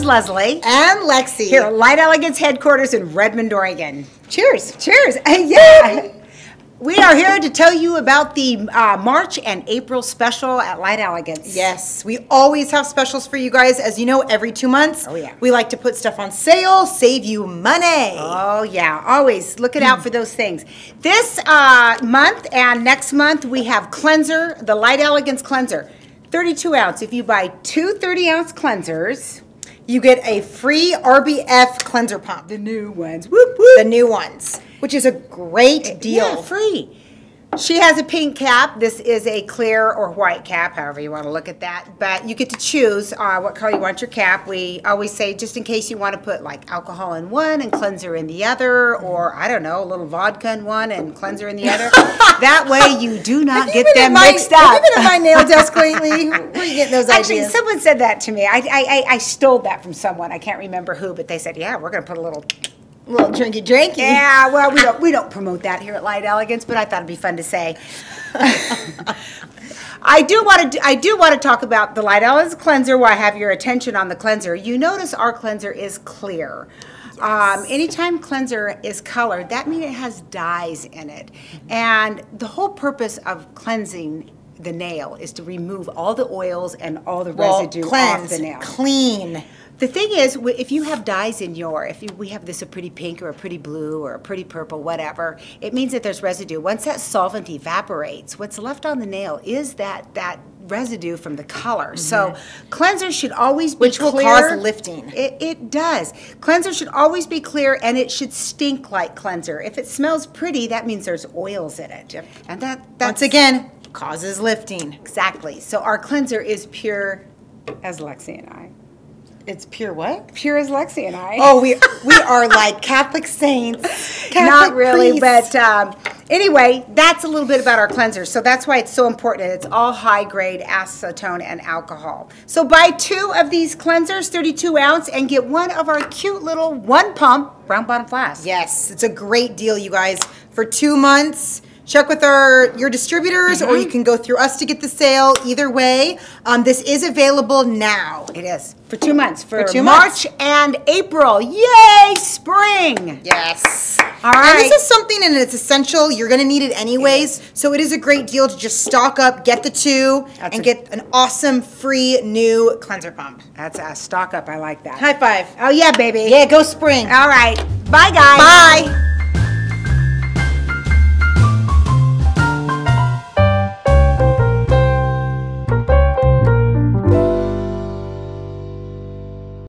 Leslie. And Lexi. Here at Light Elegance headquarters in Redmond, Oregon. Cheers. Cheers. Yeah. We are here to tell you about the March and April special at Light Elegance. Yes, we always have specials for you guys. As you know, every 2 months, we like to put stuff on sale, save you money. Oh, yeah, always looking out for those things. This month and next month, we have cleanser, the Light Elegance cleanser, 32 ounce. If you buy two 30-ounce cleansers, you get a free RBF cleanser pump. The new ones. Whoop, whoop. The new ones, which is a great deal. Yeah, free. She has a pink cap. This is a clear or white cap, however you want to look at that. But you get to choose what color you want your cap. We always say, just in case you want to put like alcohol in one and cleanser in the other, or I don't know, a little vodka in one and cleanser in the other. That way you do not get them mixed up. Have you been at my nail desk lately? Where are you getting those ideas? Actually, someone said that to me. I stole that from someone. I can't remember who, but they said, yeah, we're going to put a little drinky. Yeah, well, we don't promote that here at Light Elegance, but I thought it'd be fun to say. I do want to talk about the Light Elegance cleanser while I have your attention on the cleanser. You notice our cleanser is clear. Yes. Anytime cleanser is colored, that means it has dyes in it. And the whole purpose of cleansing the nail is to remove all the oils and all the residue off the nail. Clean. The thing is, if you have dyes in we have this a pretty pink or a pretty blue or a pretty purple, whatever, it means that there's residue. Once that solvent evaporates, what's left on the nail is that residue from the color. So cleanser should always be clear. Which will cause lifting. It does. Cleanser should always be clear, and it should stink like cleanser. If it smells pretty, that means there's oils in it. Yep. And that's once again, causes lifting. Exactly. So our cleanser is pure as Lexi and I. It's pure what? Pure as Lexi and I. Oh, we are like Catholic saints. Catholic Not really, priests. but anyway, that's a little bit about our cleanser. So that's why it's so important. It's all high-grade acetone and alcohol. So buy two of these cleansers, 32 ounce, and get one of our cute little one-pump round bottom flasks. Yes, it's a great deal, you guys. For 2 months. Check with your distributors, or you can go through us to get the sale. Either way, this is available now. It is. For 2 months. For 2 March and April. Yay, spring. Yes. All right. And this is something, and it's essential. You're going to need it anyways. So it is a great deal to just stock up, get the two, and get an awesome free new cleanser pump. That's a stock up. I like that. High five. Oh, yeah, baby. Yeah, go spring. All right. Bye, guys. Bye.